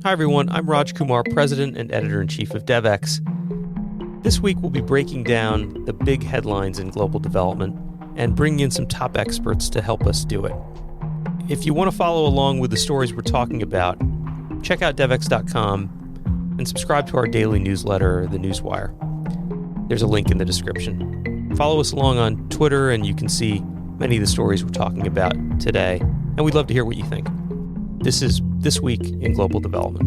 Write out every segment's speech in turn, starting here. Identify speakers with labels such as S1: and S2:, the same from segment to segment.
S1: Hi everyone, I'm Raj Kumar, President and Editor-in-Chief of Devex. This week we'll be breaking down the big headlines in global development and bringing in some top experts to help us do it. If you want to follow along with the stories we're talking about, check out Devex.com and subscribe to our daily newsletter, The Newswire. There's a link in the description. Follow us along on Twitter and you can see many of the stories we're talking about today, and we'd love to hear what you think. This is This Week in Global Development.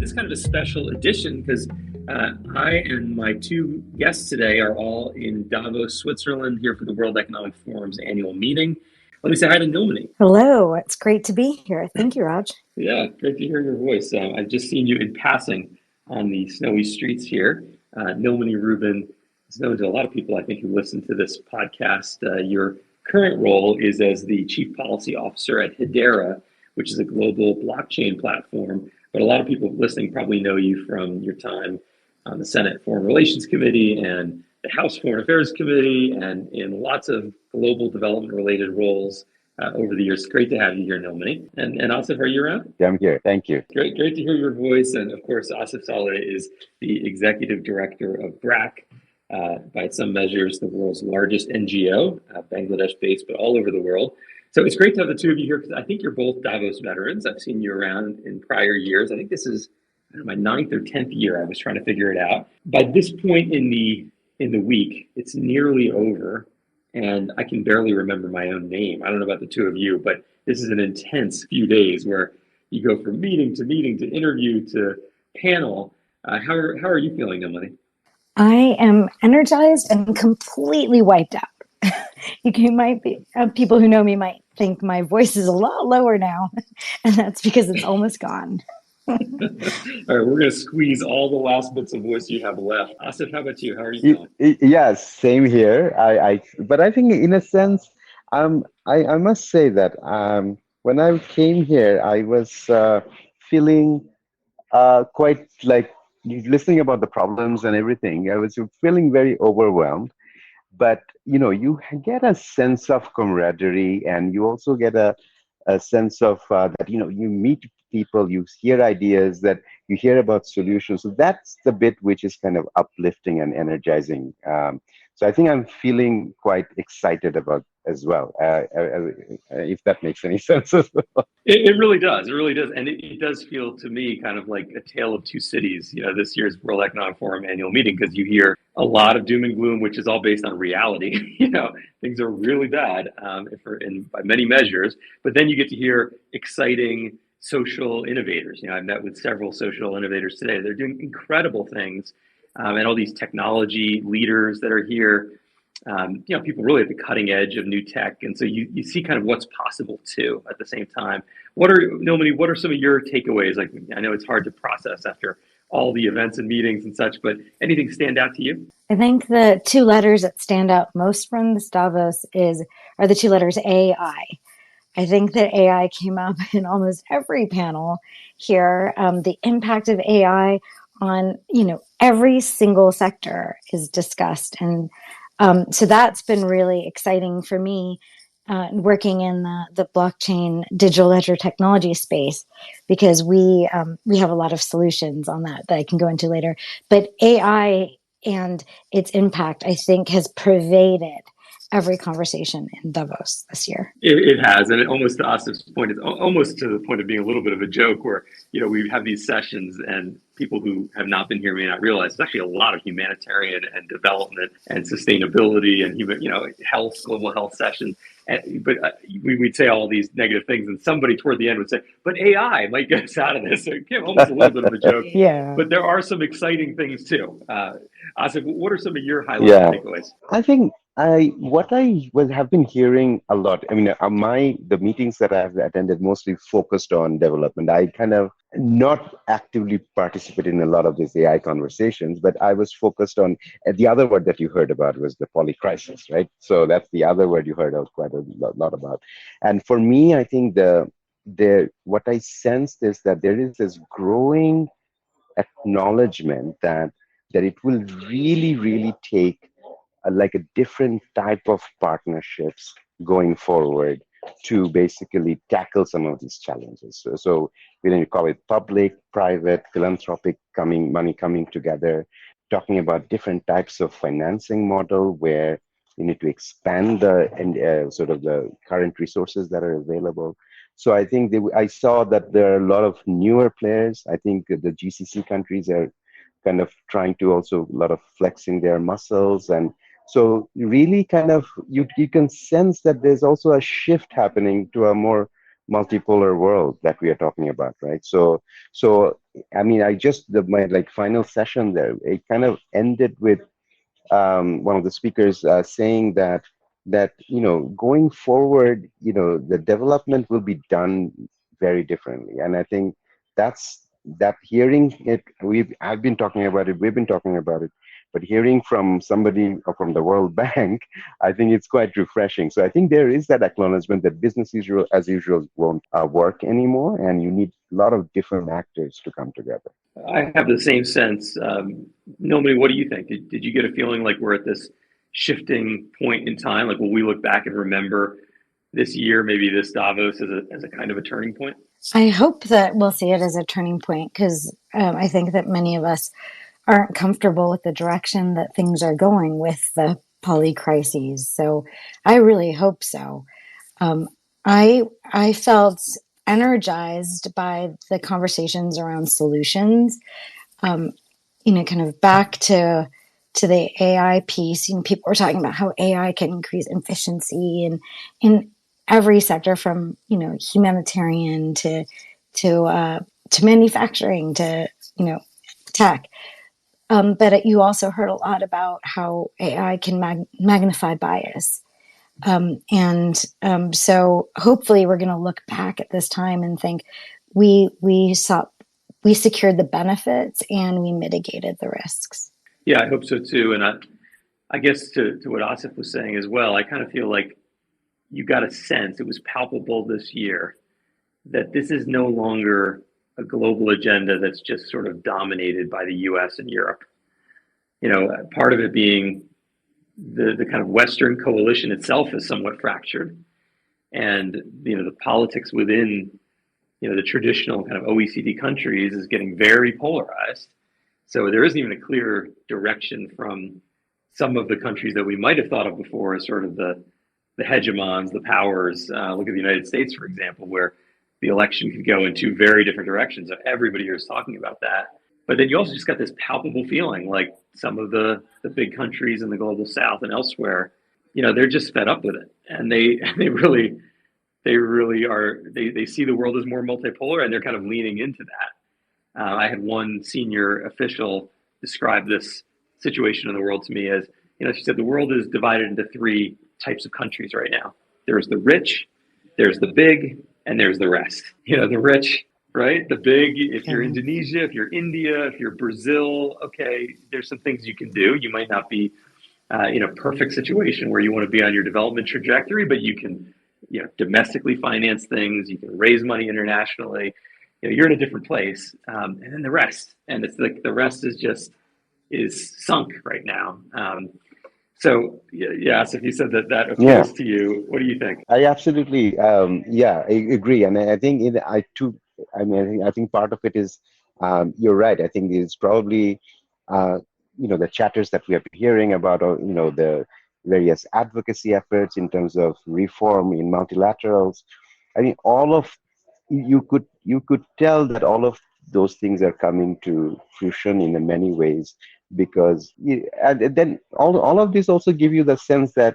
S1: This is kind of a special edition because I and my two guests today are all in Davos, Switzerland, here for the World Economic Forum's annual meeting. Let me say hi to Nilmini.
S2: Hello, it's great to be here. Thank you, Raj.
S1: Yeah, great to hear your voice. I've just seen you in passing on the snowy streets here. Nilmini Rubin is known to a lot of people, I think, who listen to this podcast. Your current role is as the Chief Policy Officer at Hedera, which is a global blockchain platform. But a lot of people listening probably know you from your time on the Senate Foreign Relations Committee and the House Foreign Affairs Committee and in lots of global development-related roles over the years. Great to have you here, Nilmini. And Asif, are you around?
S3: Yeah, I'm here. Thank you.
S1: Great to hear your voice. And of course, Asif Saleh is the Executive Director of BRAC, by some measures, the world's largest NGO, Bangladesh-based, but all over the world. So it's great to have the two of you here because I think you're both Davos veterans. I've seen you around in prior years. I think this is my 9th or 10th year. I was trying to figure it out. By this point in the week, it's nearly over, and I can barely remember my own name. I don't know about the two of you, but this is an intense few days where you go from meeting to interview to panel. How are you feeling, Emily?
S2: I am energized and completely wiped out. You might be people who know me might think my voice is a lot lower now, and that's because it's almost gone.
S1: All right, we're going to squeeze all the last bits of voice you have left. Asif, how about you? How are you feeling?
S3: Yeah, same here. But I think in a sense, I must say that when I came here, I was feeling quite like listening about the problems and everything. I was feeling very overwhelmed. But you get a sense of camaraderie, and you also get a sense of that you meet people, you hear ideas, that you hear about solutions. So that's the bit which is kind of uplifting and energizing. So I think I'm feeling quite excited about as well, if that makes any sense as well.
S1: It really does. It really does. And it does feel to me kind of like a tale of two cities, this year's World Economic Forum annual meeting, because you hear a lot of doom and gloom, which is all based on reality. Things are really bad by many measures. But then you get to hear exciting social innovators. I've met with several social innovators today. They're doing incredible things. And all these technology leaders that are here, people really at the cutting edge of new tech. And so you see kind of what's possible too at the same time. Nilmini, what are some of your takeaways? Like, I know it's hard to process after all the events and meetings and such, but anything stand out to you?
S2: I think the two letters that stand out most from this Davos are the two letters AI. I think that AI came up in almost every panel here. The impact of AI on, every single sector is discussed. And so that's been really exciting for me, working in the blockchain digital ledger technology space, because we have a lot of solutions on that I can go into later. But AI and its impact, I think, has pervaded every conversation in Davos this year.
S1: It has, and almost to Asif's point, it's almost to the point of being a little bit of a joke where, we have these sessions and people who have not been here may not realize there's actually a lot of humanitarian and development and sustainability and health, global health sessions. But we'd say all these negative things, and somebody toward the end would say, but AI might get us out of this. So almost a little bit of a joke.
S2: Yeah.
S1: But there are some exciting things too. Asif, what are some of your highlight takeaways?
S3: I think what I have been hearing a lot, the meetings that I've attended mostly focused on development. I kind of not actively participated in a lot of these AI conversations, but I was focused on the other word that you heard about was the polycrisis, right? So that's the other word you heard quite a lot about. And for me, I think what I sensed is that there is this growing acknowledgement that it will really, really take like a different type of partnerships going forward to basically tackle some of these challenges. So we then call it public, private, philanthropic money coming together, talking about different types of financing model where you need to expand the and sort of the current resources that are available. So I think I saw that there are a lot of newer players. I think the GCC countries are kind of trying to also a lot of flexing their muscles, and so really kind of you can sense that there's also a shift happening to a more multipolar world that we are talking about, right? So I mean, my like final session there, it kind of ended with one of the speakers saying that going forward, the development will be done very differently, and I think that hearing it, I've been talking about it, we've been talking about it, but hearing from somebody from the World Bank, I think it's quite refreshing. So I think there is that acknowledgement that business as usual won't work anymore, and you need a lot of different actors to come together.
S1: I have the same sense. Nilmini, what do you think? Did you get a feeling like we're at this shifting point in time? Like, will we look back and remember this year, maybe this Davos as a kind of a turning point?
S2: I hope that we'll see it as a turning point, because I think that many of us aren't comfortable with the direction that things are going with the poly crises. So I really hope so. Um, I felt energized by the conversations around solutions. Um, kind of back to the AI piece. People were talking about how AI can increase efficiency in every sector, from humanitarian to manufacturing to tech. But you also heard a lot about how AI can magnify bias. So hopefully we're going to look back at this time and think we secured the benefits and we mitigated the risks.
S1: Yeah, I hope so too. And I guess to what Asif was saying as well, I kind of feel like you got a sense, it was palpable this year, that this is no longer a global agenda that's just sort of dominated by the US and Europe. Part of it being the kind of Western coalition itself is somewhat fractured. And, the politics within, the traditional kind of OECD countries is getting very polarized. So there isn't even a clear direction from some of the countries that we might have thought of before as sort of the hegemons, the powers. Look at the United States, for example, where the election could go in two very different directions. Everybody here is talking about that. But then you also just got this palpable feeling like some of the big countries in the global south and elsewhere, they're just fed up with it. And they really are, they see the world as more multipolar, and they're kind of leaning into that. I had one senior official describe this situation in the world to me as, she said, the world is divided into three types of countries right now. There's the rich, there's the big, and there's the rest. The rich, right? The big, if you're Indonesia, if you're India, if you're Brazil, okay, there's some things you can do. You might not be in a perfect situation where you want to be on your development trajectory, but you can, domestically finance things. You can raise money internationally. You're in a different place. And then the rest, and it's like the rest is sunk right now. So yes, if you said that appeals to you, what do you think?
S3: I absolutely, I agree, and I think I think part of it is, you're right. I think it's probably, the chatters that we have been hearing about, the various advocacy efforts in terms of reform in multilaterals. I mean, you could tell that all of those things are coming to fruition in many ways, because and then all of this also give you the sense that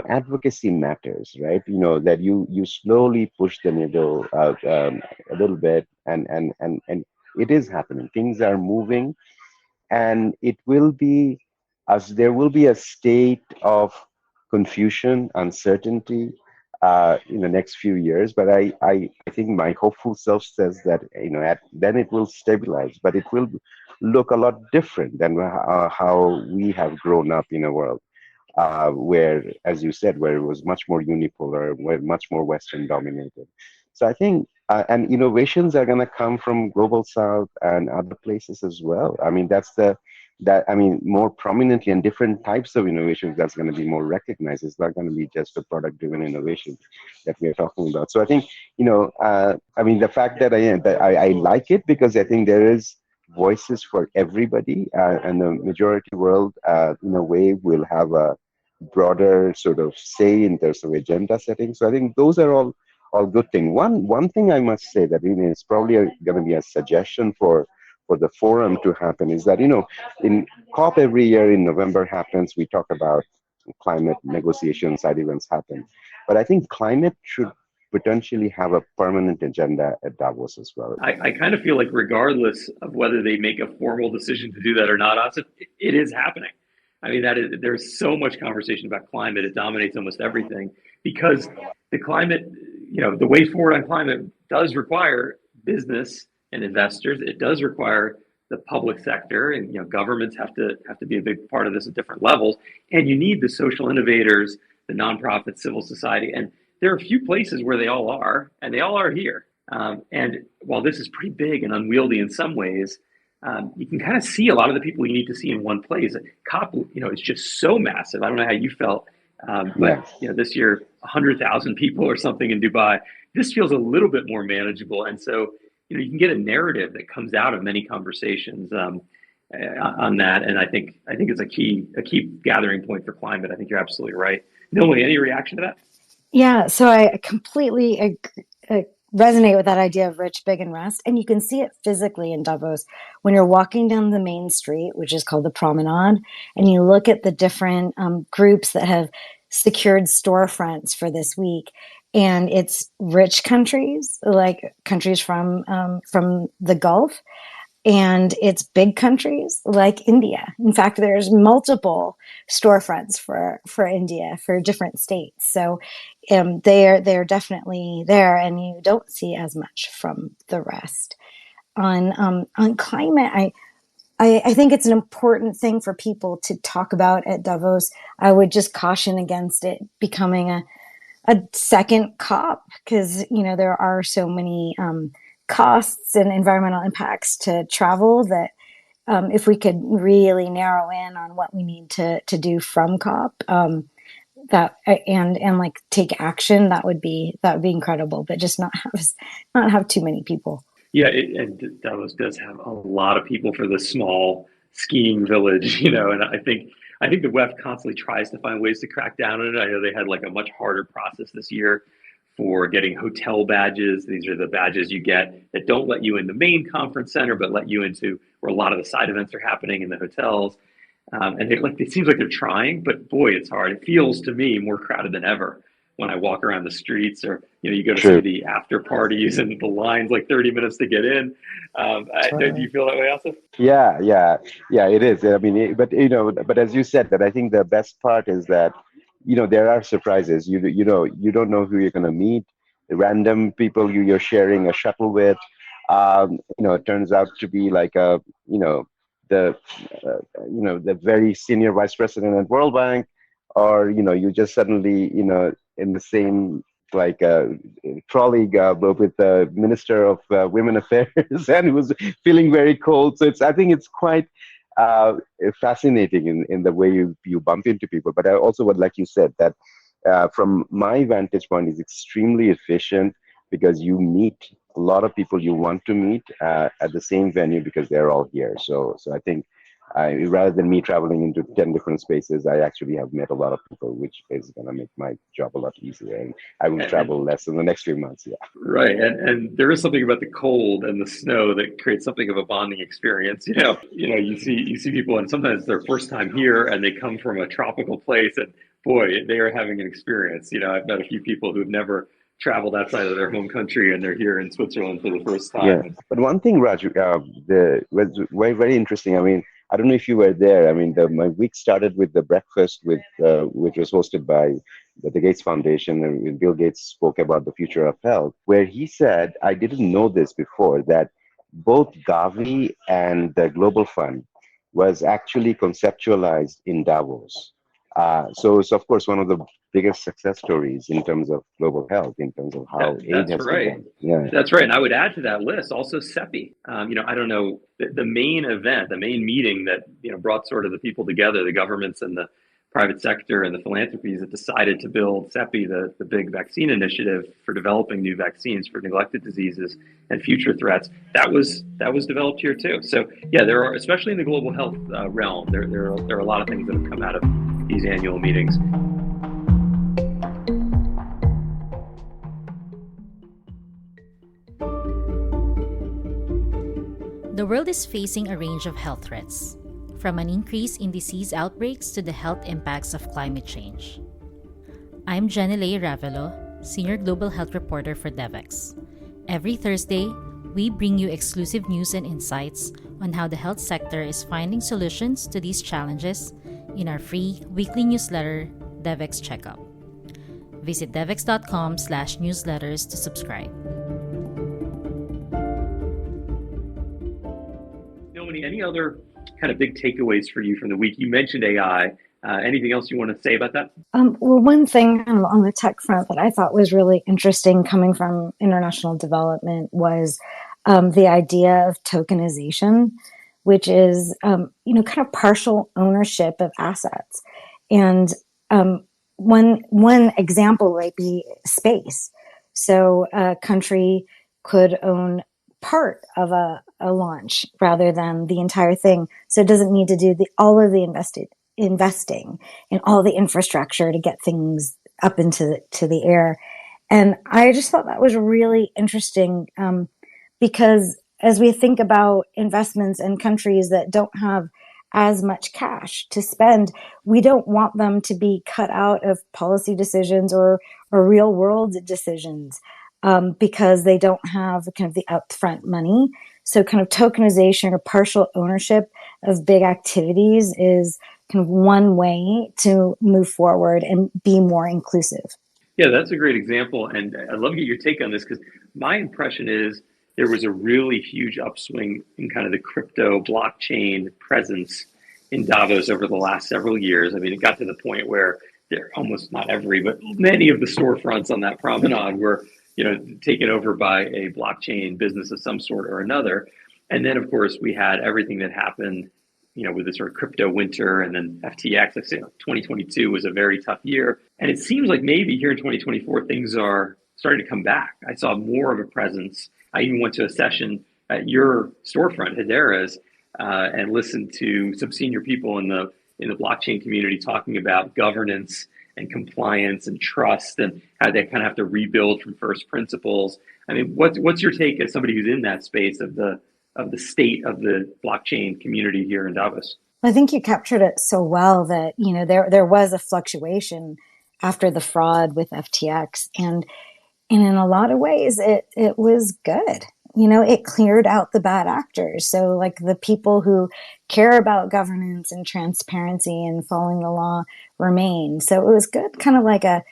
S3: advocacy matters, right? That you slowly push the needle out a little bit, and it is happening. Things are moving, and it will be, as there will be a state of confusion, uncertainty in the next few years. But I think my hopeful self says that then it will stabilize, but it will look a lot different than how we have grown up in a world where, as you said, where it was much more unipolar, where much more Western dominated. So I think, and innovations are going to come from global South and other places as well. I mean, that's the that, I mean, more prominently, and different types of innovations that's going to be more recognized. It's not going to be just a product driven innovation that we are talking about. So I think, I mean, the fact that I like it because I think there is voices for everybody, and the majority world, in a way, will have a broader sort of say in terms of agenda setting. So I think those are all good thing. One thing I must say that it's probably going to be a suggestion for the forum to happen is that in COP every year in November happens. We talk about climate negotiations, side events happen, but I think climate should potentially have a permanent agenda at Davos as well.
S1: I kind of feel like regardless of whether they make a formal decision to do that or not, Asif, it is happening. I mean, there's so much conversation about climate. It dominates almost everything because the climate, the way forward on climate does require business and investors. It does require the public sector, and governments have to be a big part of this at different levels. And you need the social innovators, the nonprofit, civil society, and there are a few places where they all are, and they all are here. And while this is pretty big and unwieldy in some ways, you can kind of see a lot of the people you need to see in one place. COP, is just so massive. I don't know how you felt, but this year, 100,000 people or something in Dubai. This feels a little bit more manageable, and so you can get a narrative that comes out of many conversations on that. And I think it's a key gathering point for climate. I think you're absolutely right. Nilmini, any reaction to that?
S2: Yeah, so I completely resonate with that idea of rich, big, and rest. And you can see it physically in Davos when you're walking down the main street, which is called the Promenade, and you look at the different groups that have secured storefronts for this week. And it's rich countries, like countries from the Gulf, and it's big countries like India. In fact, there's multiple storefronts for India for different states. So they're definitely there, and you don't see as much from the rest. On climate, I think it's an important thing for people to talk about at Davos. I would just caution against it becoming a second COP because there are so many costs and environmental impacts to travel that if we could really narrow in on what we need to do from COP, that and like take action, that would be incredible. But just not have too many people.
S1: Yeah, and Davos does have a lot of people for the small skiing village, and I think the WEF constantly tries to find ways to crack down on it. I know they had like a much harder process this year for getting hotel badges. These are the badges you get that don't let you in the main conference center, but let you into where a lot of the side events are happening in the hotels. And it seems like they're trying, but boy, it's hard. It feels to me more crowded than ever when I walk around the streets, or you go to see the after parties and the lines like 30 minutes to get in. Do you feel that way, Asif?
S3: Yeah, it is. I mean, but as you said, that I think the best part is that there are surprises. You don't know who you're going to meet. The random people you're sharing a shuttle with. It turns out to be like the very senior vice president at World Bank, or you just suddenly in the same like trolley with the Minister of Women Affairs, and he was feeling very cold. So I think it's quite fascinating in the way you bump into people. But I also would, like you said, that from my vantage point, is extremely efficient because you meet a lot of people you want to meet at the same venue because they're all here. So I think rather than me traveling into 10 different spaces, I actually have met a lot of people, which is going to make my job a lot easier. And I will travel less in the next few months. Yeah.
S1: Right. And there is something about the cold and the snow that creates something of a bonding experience. You see people, and sometimes it's their first time here and they come from a tropical place, and boy, they are having an experience. I've met a few people who've never traveled outside of their home country, and they're here in Switzerland for the first time.
S3: Yeah. But one thing, Raj, was very, very interesting. I mean, I don't know if you were there. I mean, my week started with the breakfast which was hosted by the Gates Foundation, and Bill Gates spoke about the future of health, where he said, I didn't know this before, that both Gavi and the Global Fund was actually conceptualized in Davos. So it's of course one of the biggest success stories in terms of global health, in terms of how aid
S1: That's
S3: has been
S1: right.
S3: done. Yeah.
S1: That's right. And I would add to that list also CEPI. I don't know, the main event, the main meeting that, brought sort of the people together, the governments and the private sector and the philanthropies that decided to build CEPI, the big vaccine initiative for developing new vaccines for neglected diseases and future threats. That was developed here too. So yeah, there are, especially in the global health realm, there are a lot of things that have come out of these annual meetings.
S4: The world is facing a range of health threats, from an increase in disease outbreaks to the health impacts of climate change. I'm Jenile Ravelo, Senior Global Health Reporter for Devex. Every Thursday, we bring you exclusive news and insights on how the health sector is finding solutions to these challenges in our free weekly newsletter, Devex Checkup. Visit devex.com/newsletters to subscribe.
S1: Nilmini, any other kind of big takeaways for you from the week? You mentioned AI. Anything else you want to say about that?
S2: Well, one thing on the tech front that I thought was really interesting coming from international development was the idea of tokenization, which is, kind of partial ownership of assets. And one example might be space. So a country could own part of a launch rather than the entire thing. So it doesn't need to do all of the investing in all the infrastructure to get things up into the air. And I just thought that was really interesting because as we think about investments in countries that don't have as much cash to spend, we don't want them to be cut out of policy decisions or real world decisions because they don't have kind of the upfront money. So kind of tokenization or partial ownership of big activities is kind of one way to move forward and be more inclusive.
S1: Yeah, that's a great example. And I'd love to get your take on this because my impression is there was a really huge upswing in kind of the crypto blockchain presence in Davos over the last several years. I mean, it got to the point where there almost not every, but many of the storefronts on that promenade were, taken over by a blockchain business of some sort or another. And then, of course, we had everything that happened, with the sort of crypto winter and then FTX. Like, 2022 was a very tough year. And it seems like maybe here in 2024, things are starting to come back. I saw more of a presence. I even went to a session at your storefront, Hedera's, and listened to some senior people in the blockchain community talking about governance and compliance and trust and how they kind of have to rebuild from first principles. I mean, what's your take as somebody who's in that space of the state of the blockchain community here in Davos?
S2: I think you captured it so well that, there was a fluctuation after the fraud with FTX. And in a lot of ways, it was good. It cleared out the bad actors. So like the people who care about governance and transparency and following the law remain. So it was good, kind of like a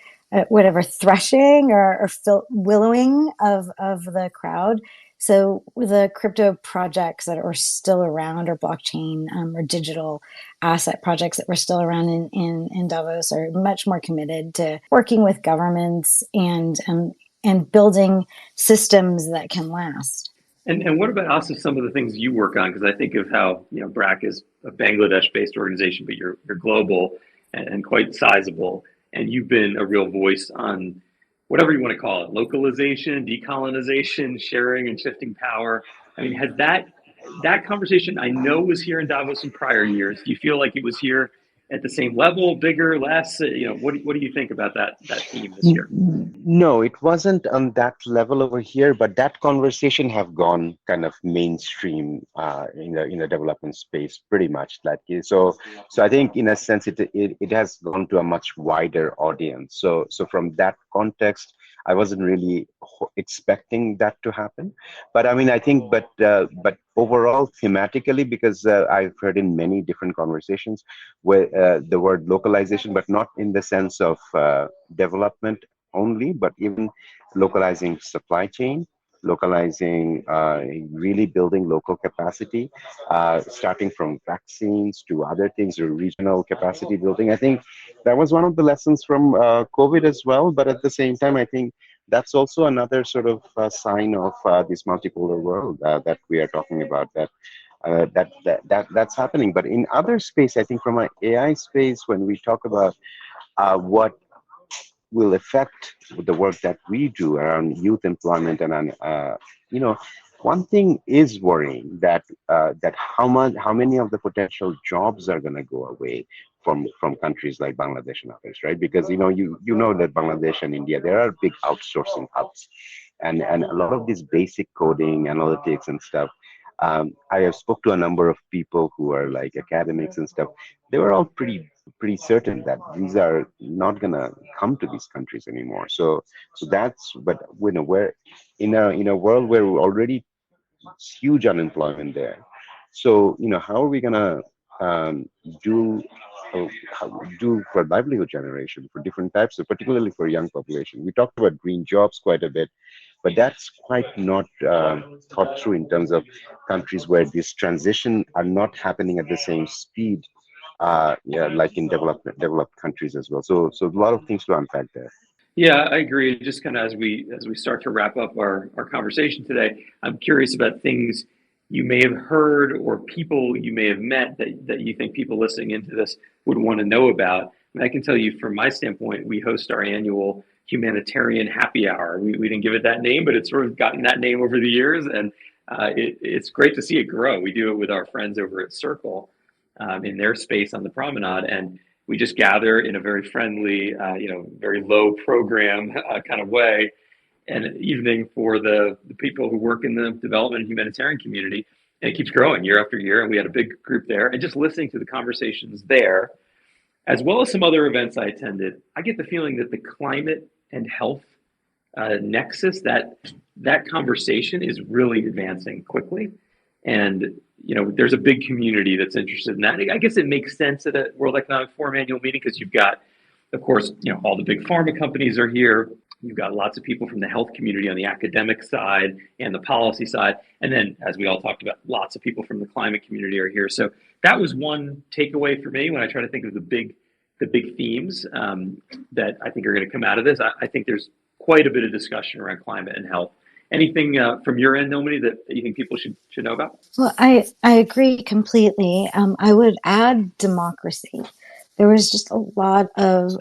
S2: whatever threshing or willowing of the crowd. So the crypto projects that are still around, or blockchain or digital asset projects that were still around in Davos, are much more committed to working with governments and building systems that can last.
S1: And what about Asif, some of the things you work on? Because I think of how BRAC is a Bangladesh-based organization, but you're global and quite sizable, and you've been a real voice on whatever you want to call it, localization, decolonization, sharing and shifting power. I mean, has that conversation, I know, was here in Davos in prior years. Do you feel like it was here at the same level, bigger, less? What do you think about that theme this year?
S3: No, it wasn't on that level over here, but that conversation have gone kind of mainstream in the development space pretty much. So I think in a sense it has gone to a much wider audience. So from that context, I wasn't really expecting that to happen, but I mean, I think, but overall thematically, because I've heard in many different conversations where the word localization, but not in the sense of development only, but even localizing supply chain localizing, really building local capacity, starting from vaccines to other things, or regional capacity building. I think that was one of the lessons from COVID as well. But at the same time, I think that's also another sort of sign of this multipolar world that we are talking about. That's happening. But in other space, I think from an AI space, when we talk about what will affect the work that we do around youth employment, and you know, one thing is worrying, that how many of the potential jobs are going to go away from countries like Bangladesh and others, right? Because you know that Bangladesh and India, there are big outsourcing hubs, and a lot of this basic coding, analytics, and stuff. I have spoke to a number of people who are like academics and stuff. They were all pretty certain that these are not gonna come to these countries anymore. So that's, but we're in a world where we're already huge unemployment there. So how are we gonna um, do do for livelihood generation for different types of, particularly for young population? We talked about green jobs quite a bit, but that's quite not thought through in terms of countries where this transition are not happening at the same speed, yeah, like in developed countries as well. So a lot of things to unpack there.
S1: Yeah, I agree. Just kind of as we start to wrap up our conversation today, I'm curious about things you may have heard or people you may have met that you think people listening into this would want to know about. And I can tell you from my standpoint, we host our annual humanitarian happy hour. We didn't give it that name, but it's sort of gotten that name over the years, and it's great to see it grow. We do it with our friends over at Circle in their space on the promenade, and we just gather in a very friendly, very low program kind of way, an evening for the people who work in the development and humanitarian community. And it keeps growing year after year. And we had a big group there. And just listening to the conversations there, as well as some other events I attended, I get the feeling that the climate and health nexus, that conversation is really advancing quickly. And there's a big community that's interested in that. I guess it makes sense at a World Economic Forum annual meeting because you've got, of course, all the big pharma companies are here. You've got lots of people from the health community on the academic side and the policy side. And then, as we all talked about, lots of people from the climate community are here. So that was one takeaway for me when I try to think of the big themes that I think are going to come out of this. I think there's quite a bit of discussion around climate and health. Anything from your end, Nilmini, that you think people should know about?
S2: Well, I agree completely. I would add democracy. There was just a lot of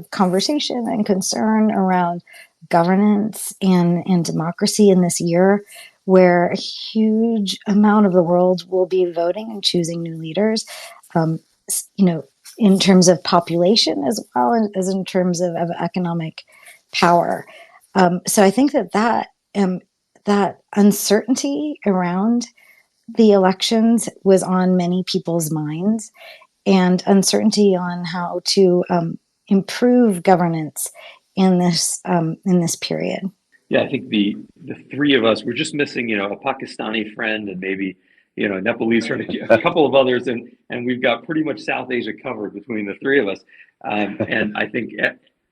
S2: conversation and concern around governance and democracy in this year, where a huge amount of the world will be voting and choosing new leaders, in terms of population as well as in terms of economic power. So I think that uncertainty around the elections was on many people's minds, and uncertainty on how to improve governance in this period.
S1: Yeah, I think the three of us, we're just missing, a Pakistani friend and maybe, a Nepalese friend, a couple of others, and we've got pretty much South Asia covered between the three of us. And I think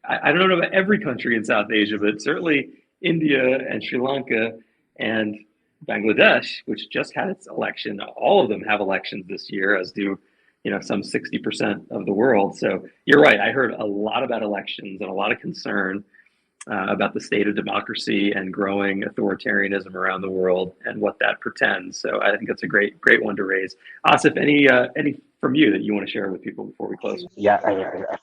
S1: I don't know about every country in South Asia, but certainly India and Sri Lanka and Bangladesh, which just had its election, all of them have elections this year, as do some 60% of the world. So you're right. I heard a lot about elections and a lot of concern about the state of democracy and growing authoritarianism around the world and what that portends. So I think that's a great one to raise. Asif, any from you that you want to share with people before we close?
S3: Yeah,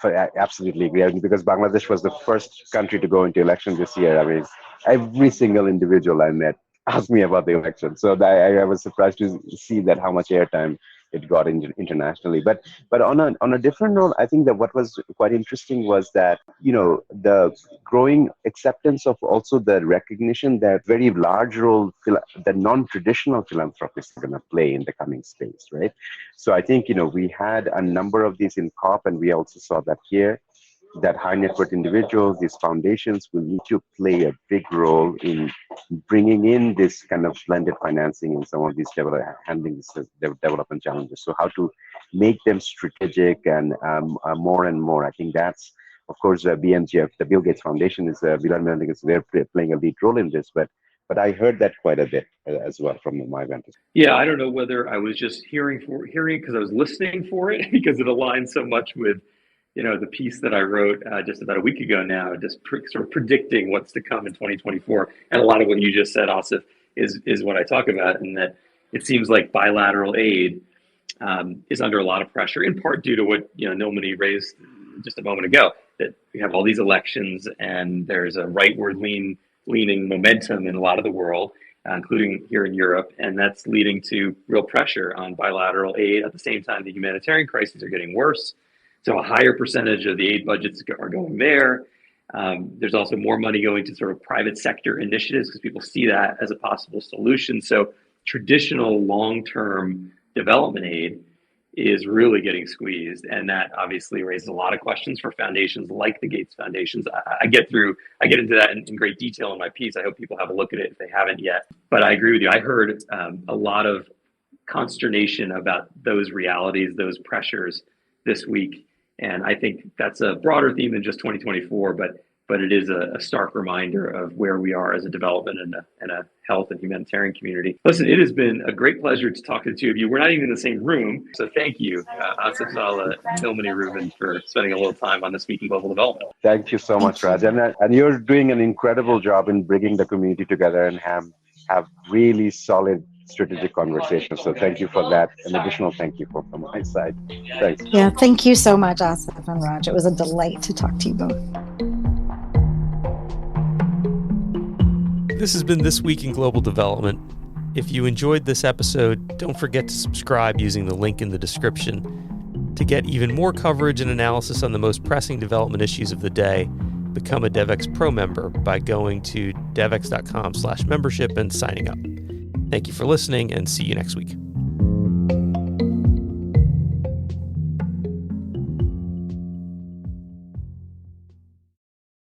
S3: I absolutely agree. I mean, because Bangladesh was the first country to go into election this year. I mean, every single individual I met asked me about the election. So I was surprised to see that how much airtime it got internationally. But on a different note, I think that what was quite interesting was that the growing acceptance of also the recognition that very large role the non-traditional philanthropists are going to play in the coming space, right? So I think we had a number of these in COP, and we also saw that here, that high net worth individuals, these foundations will need to play a big role in bringing in this kind of blended financing in some of these handling these development challenges. So how to make them strategic and more and more. I think that's, of course, BMGF, the Bill Gates Foundation is they're playing a lead role in this, but but I heard that quite a bit as well from my vantage.
S1: Yeah, I don't know whether I was just hearing because I was listening for it because it aligns so much with, the piece that I wrote just about a week ago now, just sort of predicting what's to come in 2024. And a lot of what you just said, Asif, is what I talk about, and that it seems like bilateral aid is under a lot of pressure, in part due to what Nilmini raised just a moment ago, that we have all these elections and there's a rightward leaning momentum in a lot of the world, including here in Europe, and that's leading to real pressure on bilateral aid. At the same time, the humanitarian crises are getting worse, so a higher percentage of the aid budgets are going there. There's also more money going to sort of private sector initiatives because people see that as a possible solution. So traditional long-term development aid is really getting squeezed, and that obviously raises a lot of questions for foundations like the Gates Foundations. I get into that in great detail in my piece. I hope people have a look at it if they haven't yet. But I agree with you. I heard a lot of consternation about those realities, those pressures this week, and I think that's a broader theme than just 2024, but it is a stark reminder of where we are as a development and a health and humanitarian community. Listen, it has been a great pleasure to talk to the two of you. We're not even in the same room, so thank you, Asif, Saleh, Nilmini, Rubin, for spending a little time on this week in global development.
S3: Thank you so much, Raj. And you're doing an incredible job in bringing the community together and have really solid strategic conversations. So thank you for that. An additional thank you from my side. Thanks.
S2: Yeah, thank you so much, Asif and Raj. It was a delight to talk to you both.
S5: This has been This Week in Global Development. If you enjoyed this episode, don't forget to subscribe using the link in the description. To get even more coverage and analysis on the most pressing development issues of the day, become a Devex Pro member by going to devex.com/membership and signing up. Thank you for listening, and see you next week.